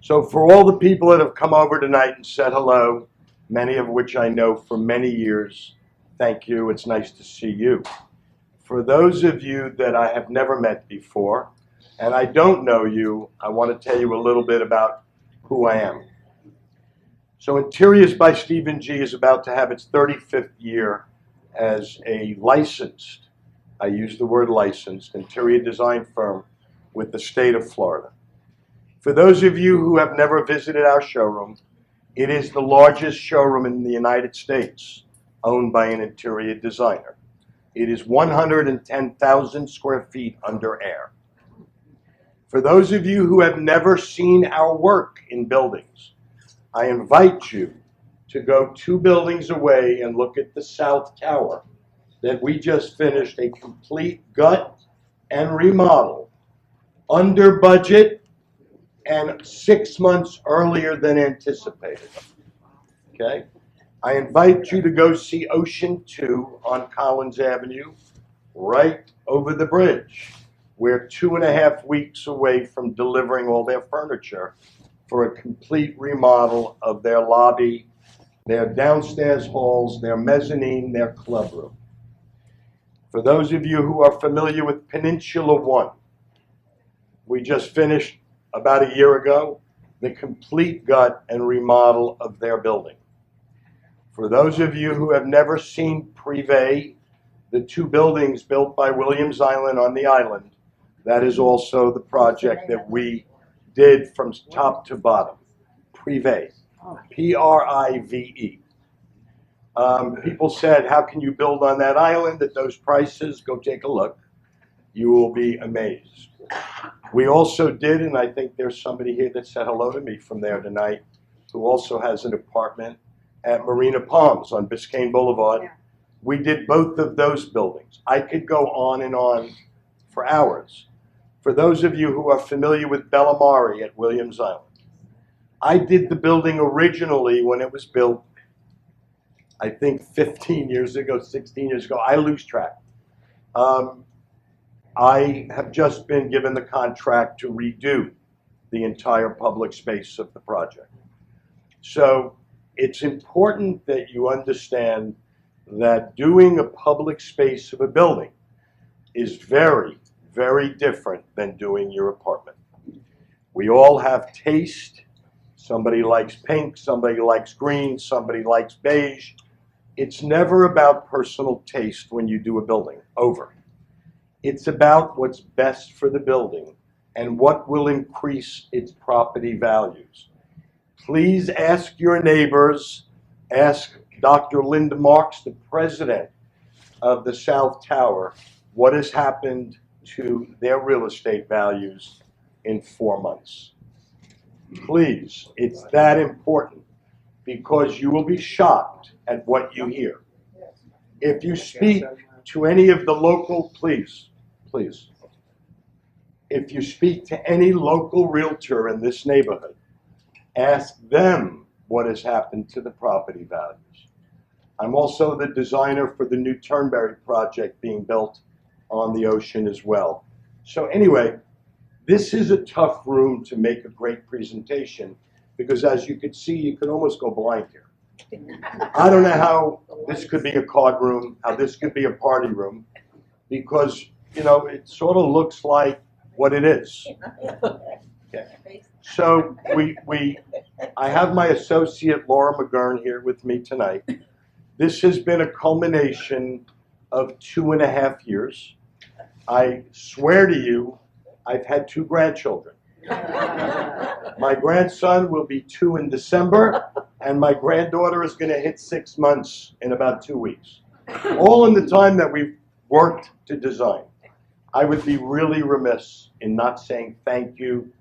So for all the people that have come over tonight and said hello, many of which I know for many years, thank you. It's nice to see you. For those of you that I have never met before, and I don't know you, I want to tell you a little bit about who I am. So Interiors by Stephen G. is about to have its 35th year as a licensed, I use the word licensed, interior design firm with the state of Florida. For those of you who have never visited our showroom, it is the largest showroom in the United States owned by an interior designer. It is 110,000 square feet under air. For those of you who have never seen our work in buildings, I invite you to go 2 buildings away and look at the South Tower that we just finished a complete gut and remodel under budget and 6 months earlier than anticipated. Okay? I invite you to go see Ocean 2 on Collins Avenue, right over the bridge. We're 2.5 weeks away from delivering all their furniture for a complete remodel of their lobby, their downstairs halls, their mezzanine, their club room. For those of you who are familiar with Peninsula 1, we just finished about a year ago the complete gut and remodel of their building. For those of you who have never seen Privé, the 2 buildings built by Williams Island on the island, that is also the project that we did from top to bottom. Privé, P-R-I-V-E. People said, how can you build on that island at those prices? Go take a look. You will be amazed. We also did, and I think there's somebody here that said hello to me from there tonight, who also has an apartment at Marina Palms on Biscayne Boulevard. Yeah. We did both of those buildings. I could go on and on for hours. For those of you who are familiar with Bellamari at Williams Island, I did the building originally when it was built, I think 15 years ago, 16 years ago. I lose track. I have just been given the contract to redo the entire public space of the project. So it's important that you understand that doing a public space of a building is very, very different than doing your apartment. We all have taste. Somebody likes pink, somebody likes green, somebody likes beige. It's never about personal taste when you do a building, over. It's about what's best for the building and what will increase its property values. Please ask your neighbors, ask Dr. Linda Marks, the president of the South Tower, what has happened to their real estate values in 4 months. Please, it's that important, because you will be shocked at what you hear. If you speak to any of the local, please, if you speak to any local realtor in this neighborhood, ask them what has happened to the property values. I'm also the designer for the new Turnberry project being built on the ocean as well. So anyway, this is a tough room to make a great presentation, because as you can see, you could almost go blind here. I don't know how this could be a card room, how this could be a party room, because, you know, it sort of looks like what it is. Okay. So I have my associate Laura McGurn here with me tonight. This has been a culmination of 2.5 years. I swear to you, I've had 2 grandchildren. My grandson will be 2 in December, and my granddaughter is going to hit 6 months in about 2 weeks. All in the time that we've worked to design. I would be really remiss in not saying thank you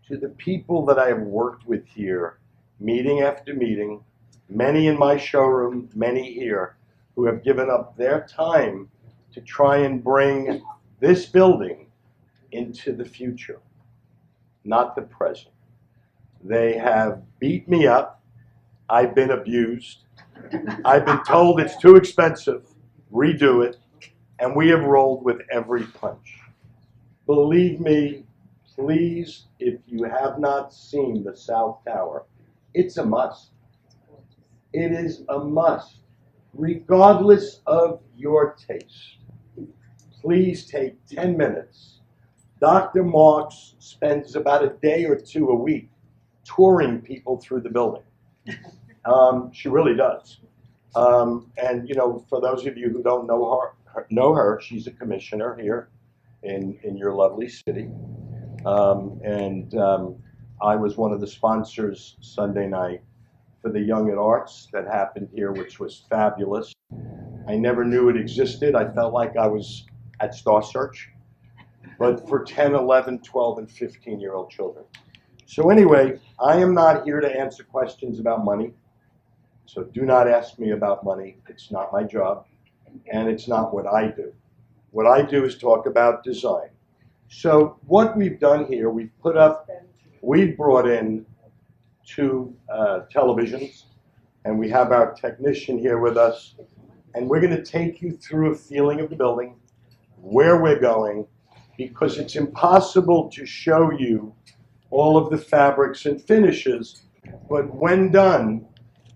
to the people that I have worked with here, meeting after meeting, many in my showroom, many here, who have given up their time to try and bring this building into the future, not the present. They have beat me up. I've been abused. I've been told it's too expensive, redo it, and we have rolled with every punch. Believe me, Please, if you have not seen the South Tower, it's a must. It is a must, regardless of your taste. Please take 10 minutes. Dr. Marks spends about a day or two a week touring people through the building. She really does. And you know, for those of you who don't know her, she's a commissioner here in your lovely city. I was one of the sponsors Sunday night for the Young at Arts that happened here, which was fabulous. I never knew it existed. I felt like I was at Star Search, but for 10, 11, 12, and 15-year-old children. So anyway, I am not here to answer questions about money. So do not ask me about money. It's not my job, and it's not what I do. What I do is talk about design. So what we've done here, we've brought in two televisions, and we have our technician here with us, and we're going to take you through a feeling of the building, where we're going, because it's impossible to show you all of the fabrics and finishes, but when done,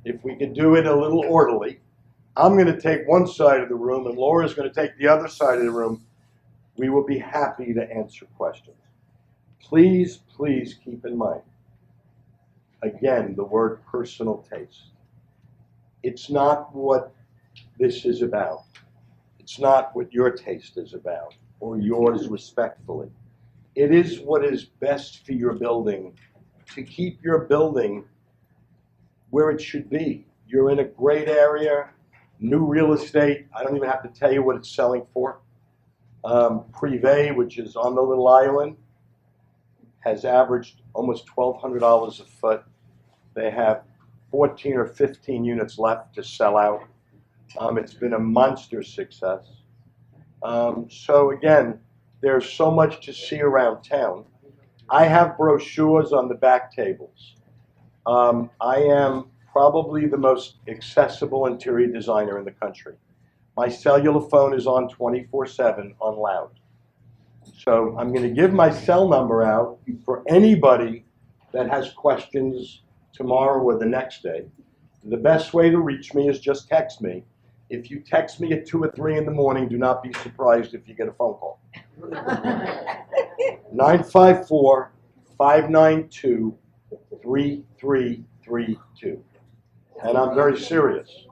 if we could do it a little orderly, I'm going to take one side of the room and Laura's going to take the other side of the room. We will be happy to answer questions. Please, please keep in mind, again, the word personal taste. It's not what this is about. It's not what your taste is about, or yours respectfully. It is what is best for your building, to keep your building where it should be. You're in a great area, new real estate. I don't even have to tell you what it's selling for. Privé, which is on the little island, has averaged almost $1,200 a foot. They have 14 or 15 units left to sell out. It's been a monster success. So again, there's so much to see around town. I have brochures on the back tables. I am probably the most accessible interior designer in the country. My cellular phone is on 24/7 on loud. So I'm going to give my cell number out for anybody that has questions tomorrow or the next day. The best way to reach me is just text me. If you text me at 2 or 3 in the morning, do not be surprised if you get a phone call. 954-592-3332. And I'm very serious.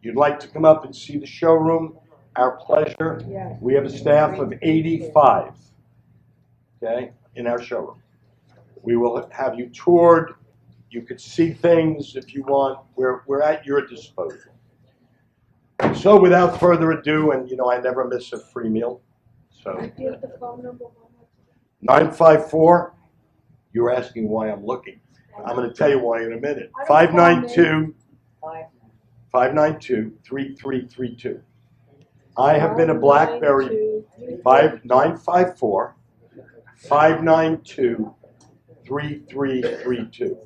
You'd like to come up and see the showroom? Our pleasure. We have a staff of 85, okay, in our showroom. We will have you toured. You could see things if you want. We're at your disposal. So without further ado, and you know I never miss a free meal. So 954, you're asking why I'm looking. I'm going to tell you why in a minute. 592-3332. I have been a BlackBerry 954-592-3332.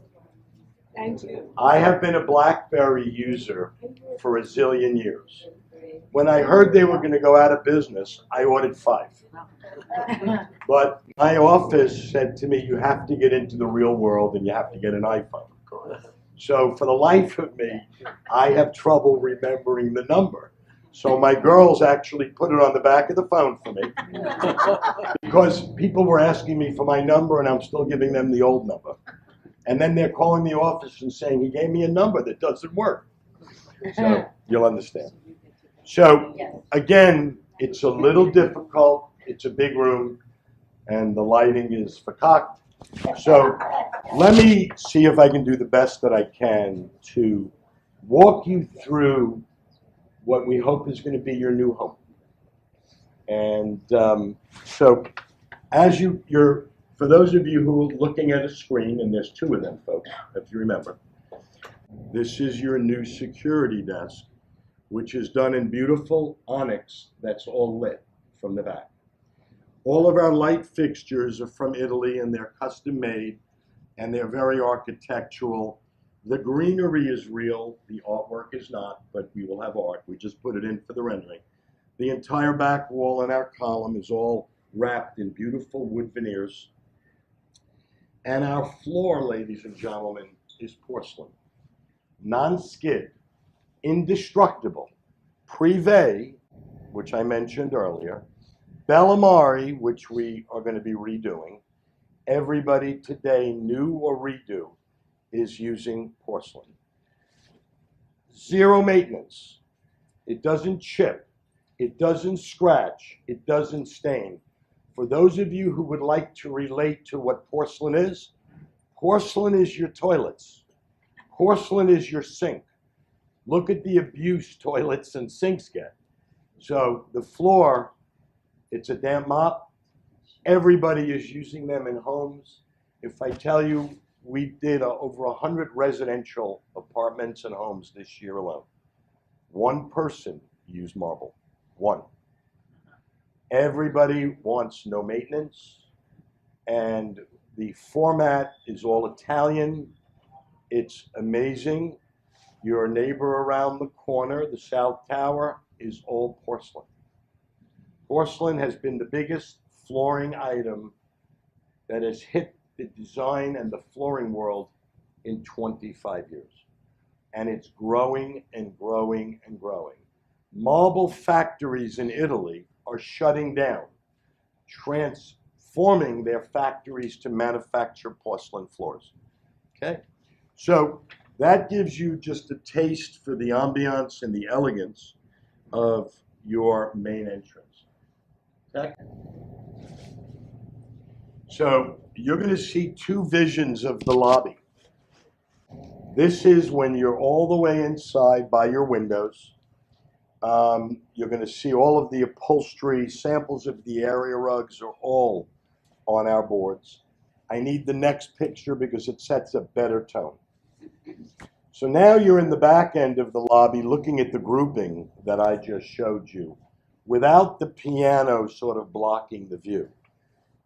Thank you. I have been a BlackBerry user for a zillion years. When I heard they were going to go out of business, I ordered 5. But my office said to me, you have to get into the real world and you have to get an iPhone. So for the life of me, I have trouble remembering the number. So my girls actually put it on the back of the phone for me because people were asking me for my number and I'm still giving them the old number. And then they're calling the office and saying, he gave me a number that doesn't work. So you'll understand. So again, it's a little difficult. It's a big room and the lighting is fakaked. So let me see if I can do the best that I can to walk you through what we hope is going to be your new home. And so as you're, for those of you who are looking at a screen, and there's 2 of them, folks, if you remember, this is your new security desk, which is done in beautiful onyx that's all lit from the back. All of our light fixtures are from Italy, and they're custom made, and they're very architectural. The greenery is real, the artwork is not, but we will have art. We just put it in for the rendering. The entire back wall in our column is all wrapped in beautiful wood veneers. And our floor, ladies and gentlemen, is porcelain. Non-skid, indestructible, Privé, which I mentioned earlier, Bellamari, which we are going to be redoing. Everybody today, new or redo, is using porcelain. Zero maintenance. It doesn't chip. It doesn't scratch. It doesn't stain. For those of you who would like to relate to what porcelain is your toilets. Porcelain is your sink. Look at the abuse toilets and sinks get. So the floor, it's a damp mop. Everybody is using them in homes. If I tell you, we did over 100 residential apartments and homes this year alone. One person used marble. One. Everybody wants no maintenance, and the format is all Italian. It's amazing. Your neighbor around the corner, the South Tower, is all porcelain. Porcelain has been the biggest flooring item that has hit the design and the flooring world in 25 years. And it's growing and growing and growing. Marble factories in Italy are shutting down, transforming their factories to manufacture porcelain floors. Okay? So that gives you just a taste for the ambiance and the elegance of your main entrance. Okay? So you're going to see two visions of the lobby. This is when you're all the way inside by your windows. You're going to see all of the upholstery, samples of the area rugs are all on our boards. I need the next picture because it sets a better tone. So now you're in the back end of the lobby looking at the grouping that I just showed you without the piano sort of blocking the view.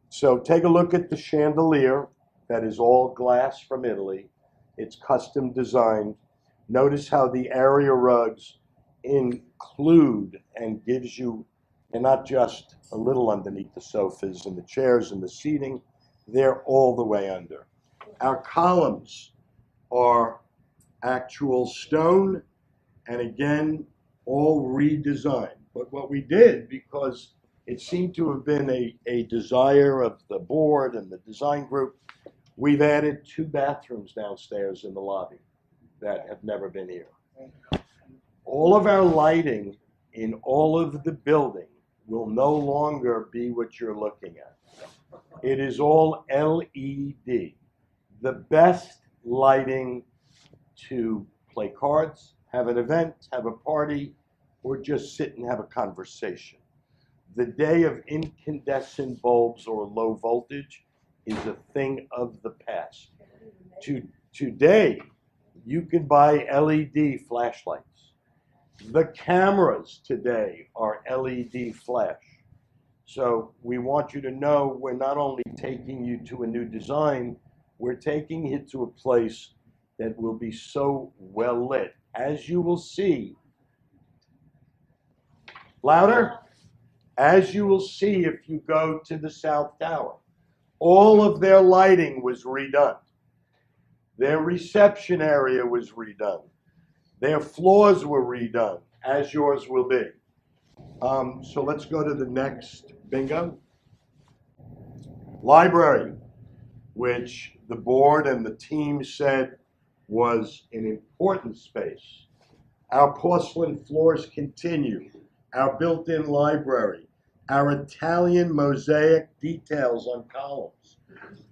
So take a look at the chandelier that is all glass from Italy. It's custom designed. Notice how the area rugs include and gives you, and not just a little underneath the sofas and the chairs and the seating, they're all the way under. Our columns are actual stone, and again, all redesigned. But what we did, because it seemed to have been a desire of the board and the design group, we've added 2 bathrooms downstairs in the lobby that have never been here. All of our lighting in all of the building will no longer be what you're looking at. It is all LED. The best lighting to play cards, have an event, have a party, or just sit and have a conversation. The day of incandescent bulbs or low voltage is a thing of the past. Today, you can buy LED flashlights. The cameras today are LED flash. So we want you to know we're not only taking you to a new design, we're taking you to a place that will be so well lit. As you will see, louder, as you will see if you go to the South Tower, all of their lighting was redone. Their reception area was redone. Their floors were redone, as yours will be. So let's go to the next bingo. Library, which the board and the team said was an important space. Our porcelain floors continue. Our built-in library. Our Italian mosaic details on columns.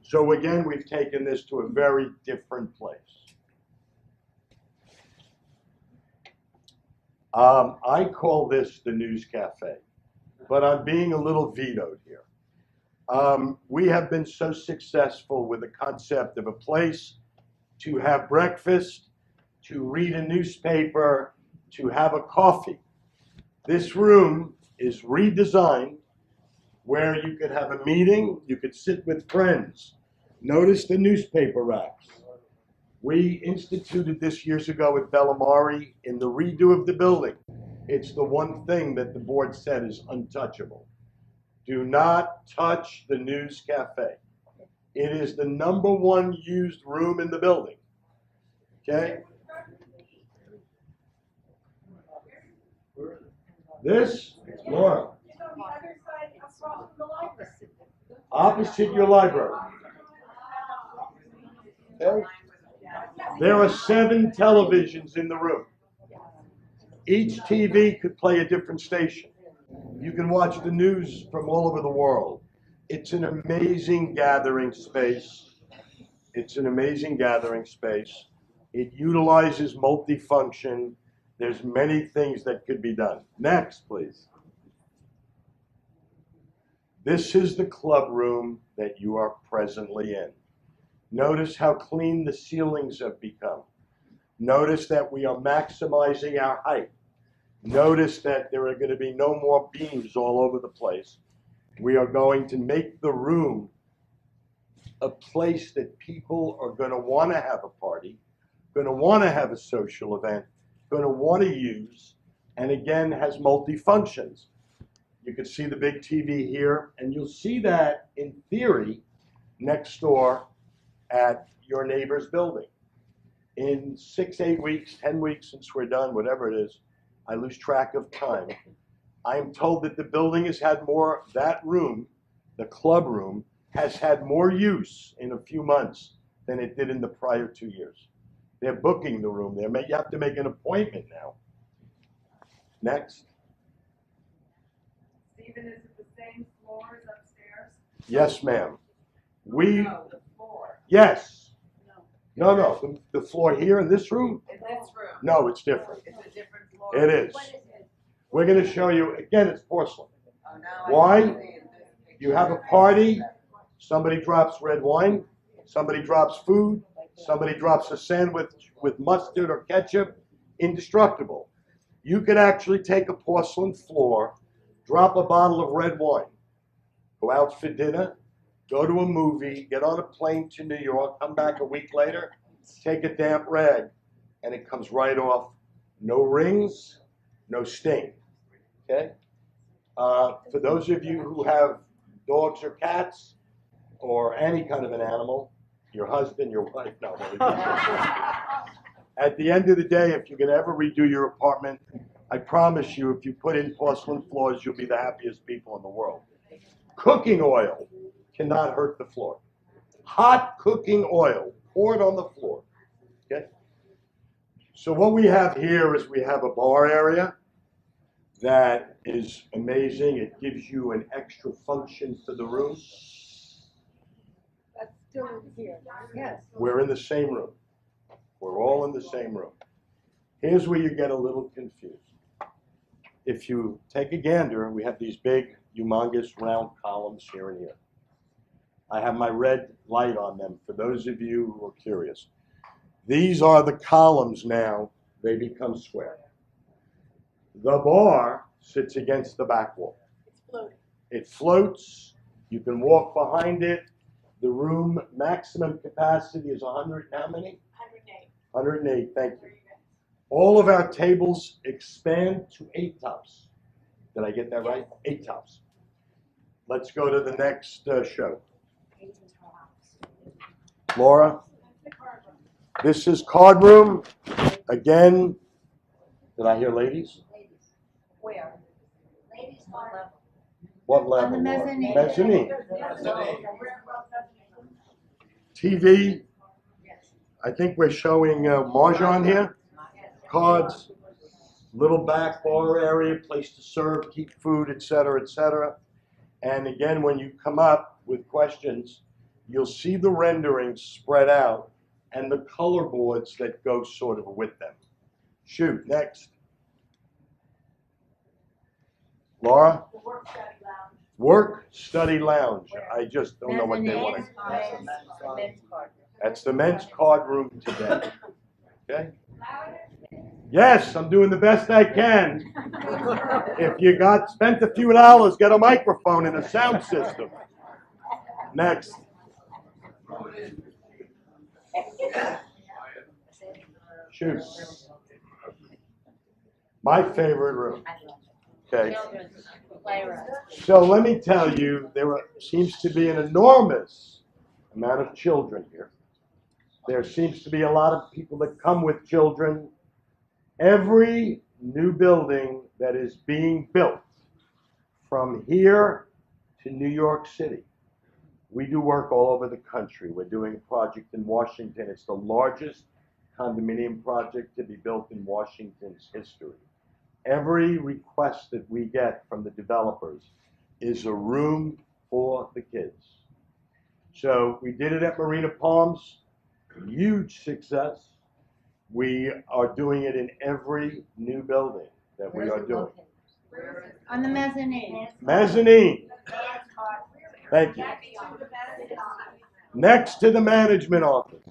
So again, we've taken this to a very different place. I call this the News Cafe, but I'm being a little vetoed here. We have been so successful with the concept of a place to have breakfast, to read a newspaper, to have a coffee. This room is redesigned where you could have a meeting, you could sit with friends. Notice the newspaper racks. We instituted this years ago at Bellamari in the redo of the building. It's the one thing that the board said is untouchable. Do not touch the News Cafe. It is the #1 used room in the building. Okay? This, Laura, opposite your library. Okay? There are 7 televisions in the room. Each TV could play a different station. You can watch the news from all over the world. It's an amazing gathering space. It's an amazing gathering space. It utilizes multifunction. There's many things that could be done. Next, please. This is the club room that you are presently in. Notice how clean the ceilings have become. Notice that we are maximizing our height. Notice that there are going to be no more beams all over the place. We are going to make the room a place that people are going to want to have a party, going to want to have a social event, going to want to use, and again has multi-functions. You can see the big TV here, and you'll see that in theory next door at your neighbor's building. In 6, 8 weeks, 10 weeks since we're done, whatever it is, I lose track of time. I am told that the building has had more, that room, the club room, has had more use in a few months than it did in the prior 2 years. They're booking the room there. You have to make an appointment now. Next. Stephen, is it the same floors upstairs? Yes, ma'am. No, the floor. Yes. No. The floor here in this room? In this room? No, it's different. It's a different floor? It is. What is it? We're going to show you, again, it's porcelain. Oh, now Why? You have a party, somebody drops red wine, somebody drops food, somebody drops a sandwich with mustard or ketchup, indestructible. You could actually take a porcelain floor, drop a bottle of red wine, go out for dinner, go to a movie, get on a plane to New York, come back a week later, take a damp rag, and it comes right off. No rings, no stain. Okay? For those of you who have dogs or cats, or any kind of an animal, your husband, your wife, no. At the end of the day, if you can ever redo your apartment, I promise you, if you put in porcelain floors, you'll be the happiest people in the world. Cooking oil cannot hurt the floor. Hot cooking oil, pour it on the floor. Okay? So what we have here is we have a bar area that is amazing. It gives you an extra function for the room. That's still here, yes. We're in the same room. We're all in the same room. Here's where you get a little confused. If you take a gander, we have these big, humongous, round columns here and here. I have my red light on them for those of you who are curious. These are the columns now. They become square. The bar sits against the back wall. It's floating. It floats. You can walk behind it. The room maximum capacity is 100, how many? 108. 108, thank you. All of our tables expand to 8 tops. Did I get that right? 8 tops. Let's go to the next show. Laura, this is card room. Again, did I hear ladies? Where? Ladies card level. What level? On the Laura? mezzanine. Mezzanine. TV. I think we're showing Mahjong here. Cards, little back bar area, place to serve, keep food, etc., etc. And again, when you come up with questions, you'll see the renderings spread out and the color boards that go sort of with them. Shoot, next. Laura? The work study lounge. Work study lounge. I just don't know what they want to. That's the men's card room today. Okay? Yes, I'm doing the best I can. If you spent a few dollars, get a microphone and a sound system. Next. Shoot. My favorite room. Okay. So let me tell you, there seems to be an enormous amount of children here. There seems to be a lot of people that come with children. Every new building that is being built from here to New York City. We do work all over the country. We're doing a project in Washington. It's the largest condominium project to be built in Washington's history. Every request that we get from the developers is a room for the kids. So we did it at Marina Palms, huge success. We are doing it in every new building that we are doing. On the mezzanine. Mezzanine. Thank you. Next to the management office.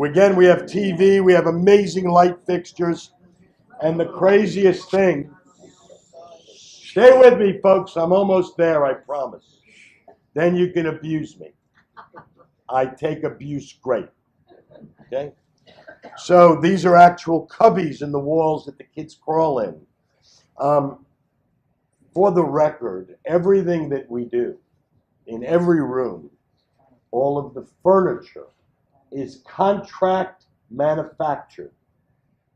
Again, we have TV, we have amazing light fixtures, and the craziest thing, stay with me folks, I'm almost there, I promise. Then you can abuse me. I take abuse great, okay? So these are actual cubbies in the walls that the kids crawl in. For the record, everything that we do in every room, all of the furniture is contract manufactured.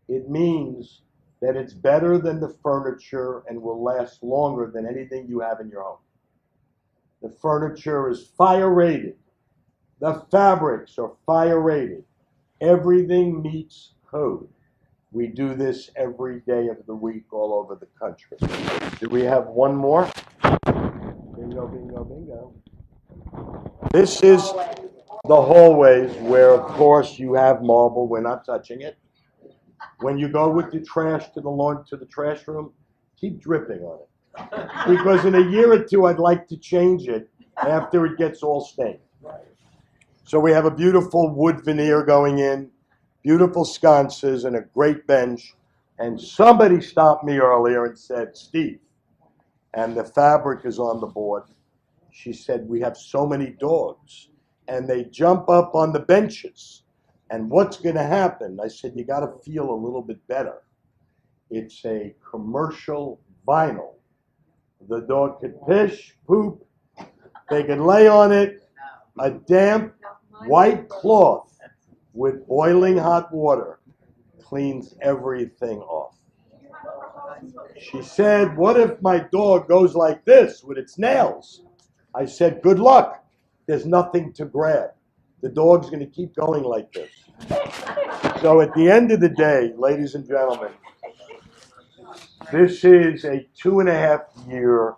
It means that it's better than the furniture and will last longer than anything you have in your home. The furniture is fire rated. The fabrics are fire rated. Everything meets code. We do this every day of the week all over the country. Do we have one more? Bingo, bingo, bingo. This is the hallways where, of course, you have marble. We're not touching it. When you go with the trash to the trash room, keep dripping on it. Because in a year or two, I'd like to change it after it gets all stained. So we have a beautiful wood veneer going in, beautiful sconces, and a great bench. And somebody stopped me earlier and said, Steve, and the fabric is on the board. She said, we have so many dogs, and they jump up on the benches. And what's going to happen? I said, you got to feel a little bit better. It's a commercial vinyl. The dog could piss, poop, they could lay on it, a damp white cloth with boiling hot water cleans everything off. She said, what if my dog goes like this with its nails? I said, good luck. There's nothing to grab. The dog's going to keep going like this. So at the end of the day, ladies and gentlemen, this is a 2.5 year